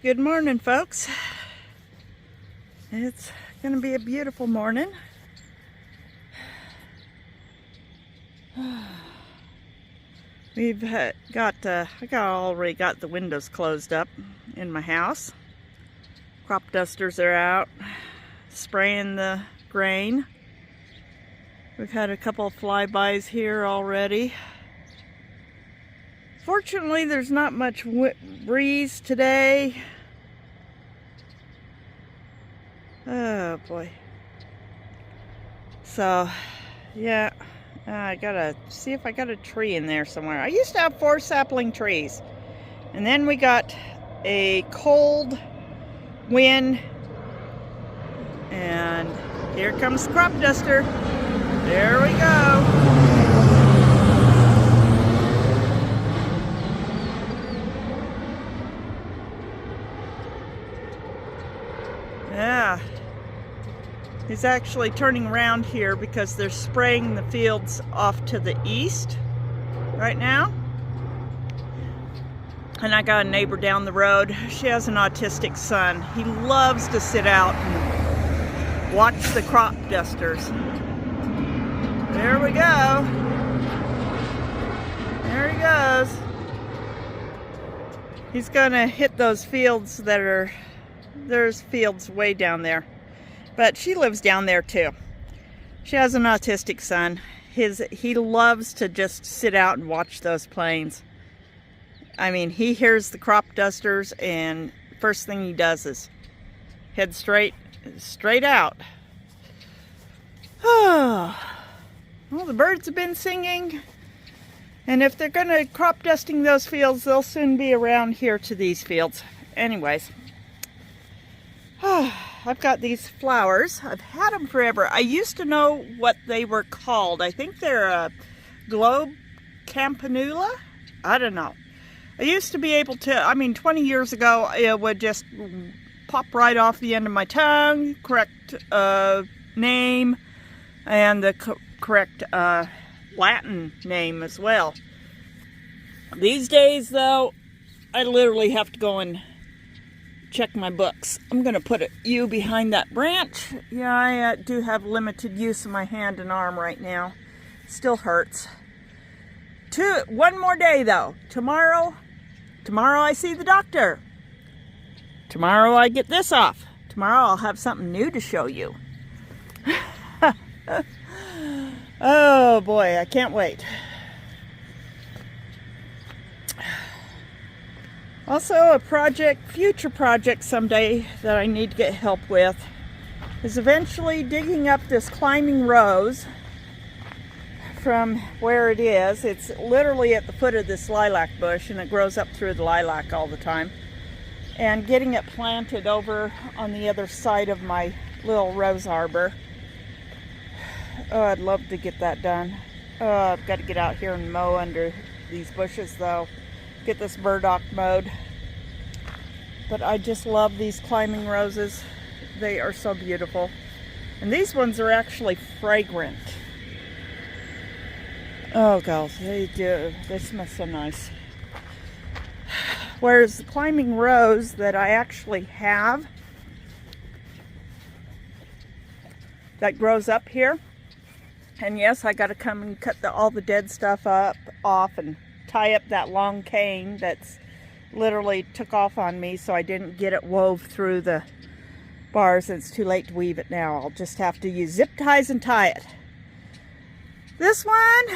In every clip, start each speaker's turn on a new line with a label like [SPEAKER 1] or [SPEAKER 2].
[SPEAKER 1] Good morning, folks. It's going to be a beautiful morning. I already got the windows closed up in my house. Crop dusters are out, spraying the grain. We've had a couple of flybys here already. Fortunately, there's not much breeze today. Oh boy. So, yeah, I gotta see if I got a tree in there somewhere. I used to have 4 sapling trees, and then we got a cold wind, and here comes the crop duster. There we go. Yeah, he's actually turning around here because they're spraying the fields off to the east right now. And I got a neighbor down the road. She has an autistic son. He loves to sit out and watch the crop dusters. There we go. There he goes. He's gonna hit those fields that are... There's fields way down there, but she lives down there too. She has an autistic son. He loves to just sit out and watch those planes. I mean, he hears the crop dusters, and first thing he does is head straight out. Oh, well, the birds have been singing, and if they're gonna crop dusting those fields, they'll soon be around here to these fields. Anyways. I've got these flowers. I've had them forever. I used to know what they were called. I think they're a globe campanula. I don't know. I used to be able to, 20 years ago, it would just pop right off the end of my tongue, correct name, and the correct Latin name as well. These days, though, I literally have to go and check my books. I'm going to put you behind that branch. Yeah, I do have limited use of my hand and arm right now. Still hurts. One more day though. Tomorrow I see the doctor. Tomorrow I get this off. Tomorrow I'll have something new to show you. Oh boy, I can't wait. Also, a future project someday that I need to get help with is eventually digging up this climbing rose from where it is. It's literally at the foot of this lilac bush, and it grows up through the lilac all the time. And getting it planted over on the other side of my little rose arbor. Oh, I'd love to get that done. Oh, I've got to get out here and mow under these bushes though. Get this burdock mowed. But I just love these climbing roses. They are so beautiful. And these ones are actually fragrant. Oh gosh, they do. They smell so nice. Whereas the climbing rose that I actually have, that grows up here, and yes, I got to come and cut all the dead stuff off and tie up that long cane that's literally took off on me, so I didn't get it wove through the bars. It's too late to weave it now. I'll just have to use zip ties and tie it. This one,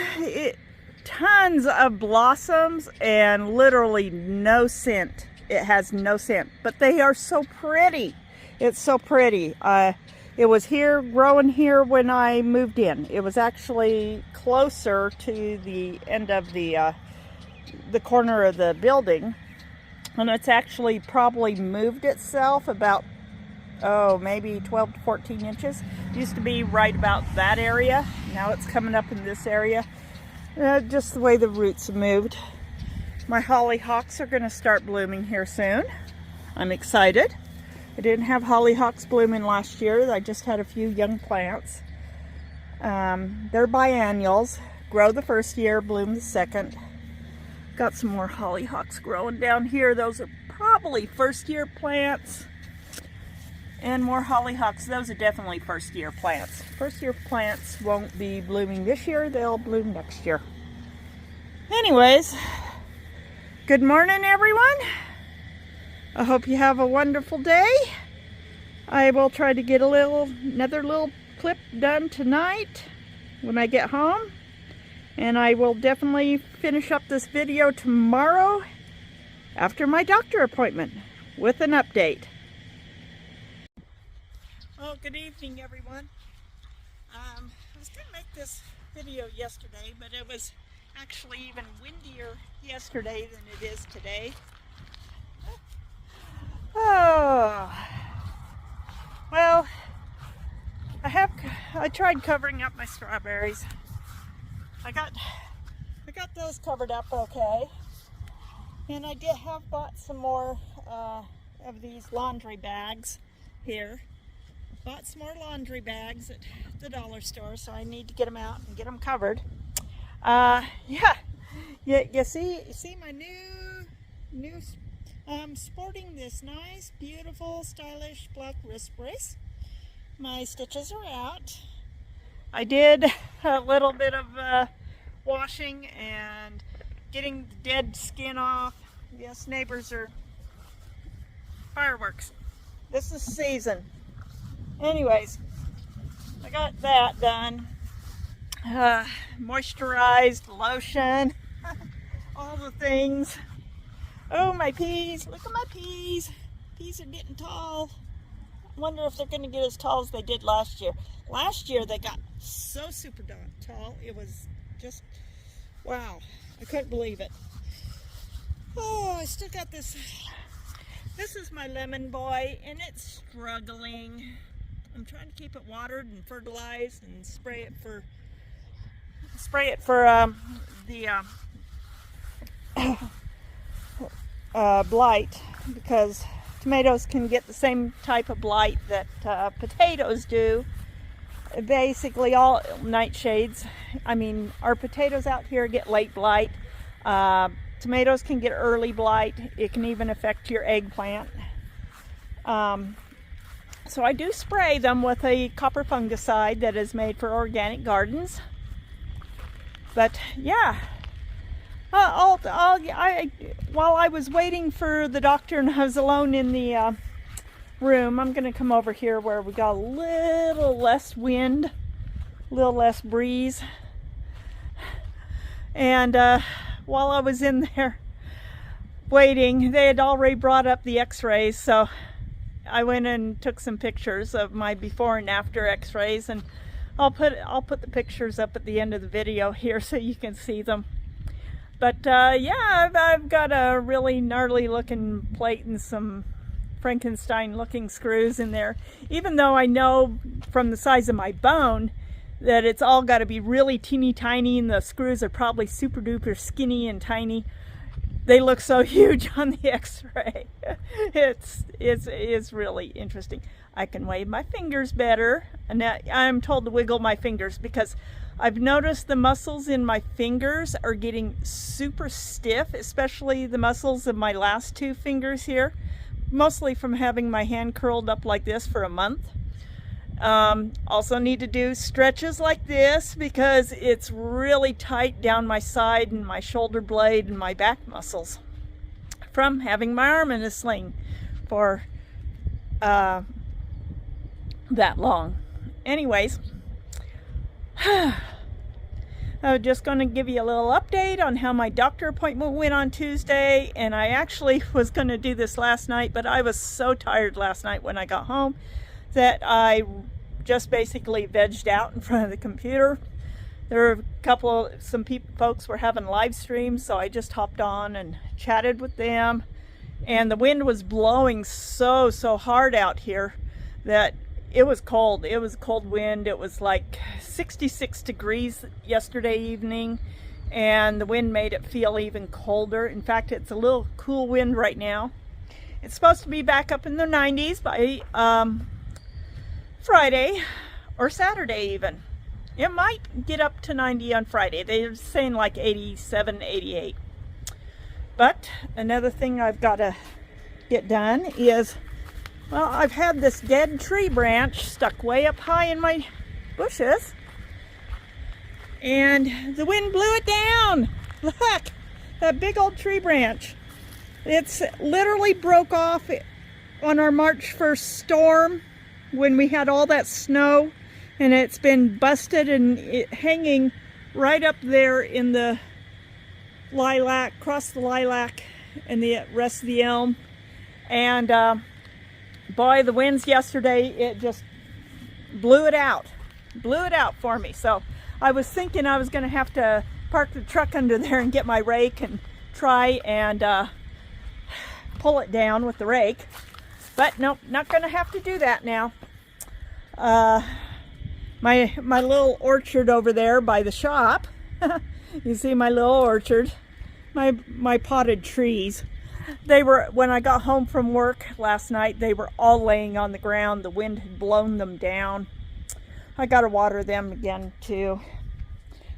[SPEAKER 1] tons of blossoms and literally no scent. It has no scent, but they are so pretty. It's so pretty. It was here, growing here when I moved in. It was actually closer to the end of the corner of the building, and it's actually probably moved itself about, maybe 12 to 14 inches. It used to be right about that area. Now it's coming up in this area. Just the way the roots have moved. My hollyhocks are going to start blooming here soon. I'm excited. I didn't have hollyhocks blooming last year. I just had a few young plants. They're biennials. Grow the first year, bloom the second. Got some more hollyhocks growing down here. Those are probably first-year plants. And more hollyhocks. Those are definitely first-year plants. First-year plants won't be blooming this year. They'll bloom next year. Anyways, good morning, everyone. I hope you have a wonderful day. I will try to get another little clip done tonight when I get home. And I will definitely finish up this video tomorrow after my doctor appointment with an update. Well, good evening, everyone. I was going to make this video yesterday, but it was actually even windier yesterday than it is today. Oh, well, I tried covering up my strawberries. I got those covered up okay, and I have bought some more of these laundry bags here. Bought some more laundry bags at the dollar store, so I need to get them out and get them covered. You see my new sporting this nice, beautiful, stylish black wrist brace. My stitches are out. I did a little bit of washing and getting the dead skin off. Yes, neighbors are fireworks. This is season. Anyways, I got that done. Moisturized, lotion, all the things. Oh, my peas. Look at my peas. Peas are getting tall. I wonder if they're going to get as tall as they did last year. Last year they got so super tall. It was just, wow. I couldn't believe it. Oh, I still got this. This is my lemon boy, and it's struggling. I'm trying to keep it watered and fertilized and spray it for blight, because tomatoes can get the same type of blight that potatoes do. Basically all nightshades. I mean, our potatoes out here get late blight. Tomatoes can get early blight. It can even affect your eggplant. So I do spray them with a copper fungicide that is made for organic gardens. But yeah, while I was waiting for the doctor and I was alone in the room, I'm going to come over here where we got a little less wind, a little less breeze. And while I was in there waiting, they had already brought up the x-rays, so I went and took some pictures of my before and after x-rays, and I'll put the pictures up at the end of the video here so you can see them. But yeah, I've got a really gnarly looking plate and some Frankenstein looking screws in there. Even though I know from the size of my bone that it's all got to be really teeny tiny, and the screws are probably super duper skinny and tiny. They look so huge on the x-ray. It's really interesting. I can wave my fingers better, and I'm told to wiggle my fingers because I've noticed the muscles in my fingers are getting super stiff, especially the muscles of my last two fingers here, mostly from having my hand curled up like this for a month. Also need to do stretches like this because it's really tight down my side and my shoulder blade and my back muscles from having my arm in a sling for that long. Anyways, I'm just going to give you a little update on how my doctor appointment went on Tuesday. And I actually was going to do this last night, but I was so tired last night when I got home that I just basically vegged out in front of the computer. There were some folks were having live streams, so I just hopped on and chatted with them. And the wind was blowing so hard out here that it was cold. It was a cold wind. It was like 66 degrees yesterday evening, and the wind made it feel even colder. In fact, it's a little cool wind right now. It's supposed to be back up in the 90s by Friday or Saturday even. It might get up to 90 on Friday. They're saying like 87, 88. But another thing I've got to get done is, well, I've had this dead tree branch stuck way up high in my bushes, and the wind blew it down. Look, that big old tree branch. It's literally broke off on our March 1st storm when we had all that snow, and it's been busted and hanging right up there in the lilac, across the lilac and the rest of the elm. And boy, the winds yesterday, it just blew it out for me. So I was thinking I was going to have to park the truck under there and get my rake and try and pull it down with the rake. But nope, not going to have to do that now. My little orchard over there by the shop, you see my little orchard, my potted trees. They were, when I got home from work last night, they were all laying on the ground. The wind had blown them down. I got to water them again too.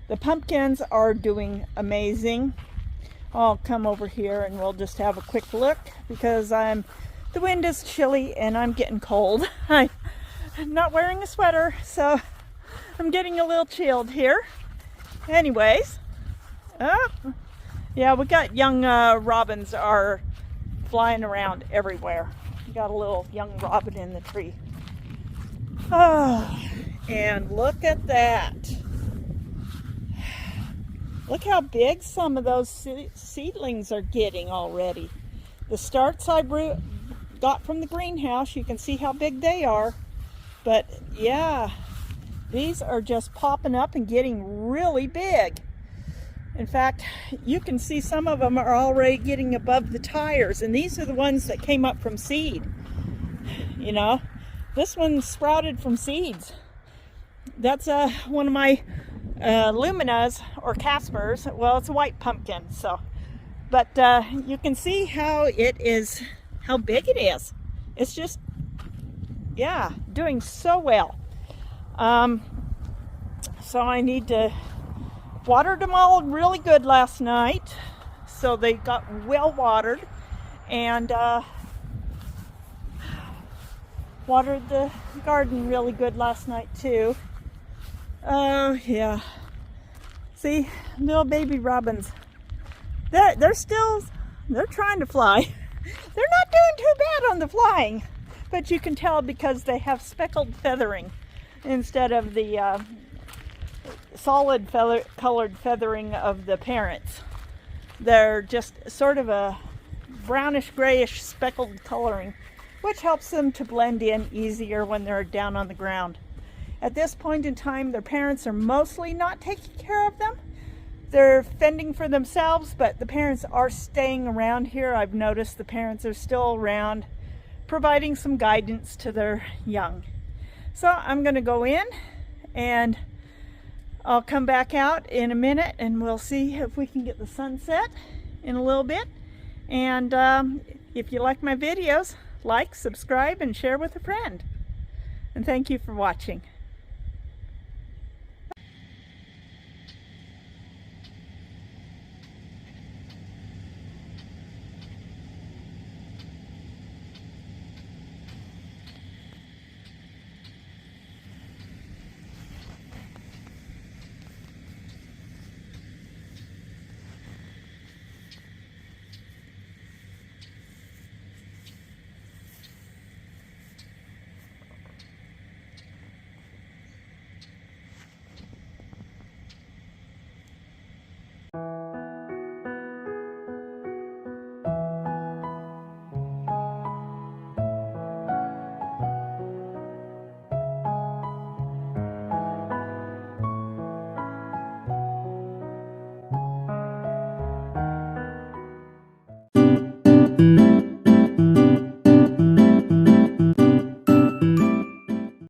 [SPEAKER 1] The pumpkins are doing amazing. I'll come over here and we'll just have a quick look because the wind is chilly and I'm getting cold. I'm not wearing a sweater, so I'm getting a little chilled here. Anyways, yeah, we got young robins are flying around everywhere. We got a little young robin in the tree. Oh, and look at that. Look how big some of those seedlings are getting already. The starts I got from the greenhouse, you can see how big they are. But yeah, these are just popping up and getting really big. In fact, you can see some of them are already getting above the tires, and these are the ones that came up from seed. You know, this one sprouted from seeds. That's one of my Luminas or Caspers. Well, it's a white pumpkin, so. But you can see how big it is. It's just, yeah, doing so well. So I need to watered them all really good last night, so they got well watered, and watered the garden really good last night too. Oh yeah, see, little baby robins, they're trying to fly. They're not doing too bad on the flying, but you can tell because they have speckled feathering instead of the solid colored feathering of the parents. They're just sort of a brownish grayish speckled coloring, which helps them to blend in easier when they're down on the ground. At this point in time, their parents are mostly not taking care of them. They're fending for themselves, but the parents are staying around here. I've noticed the parents are still around, providing some guidance to their young. So I'm going to go in and I'll come back out in a minute and we'll see if we can get the sunset in a little bit. And if you like my videos, like, subscribe, and share with a friend. And thank you for watching.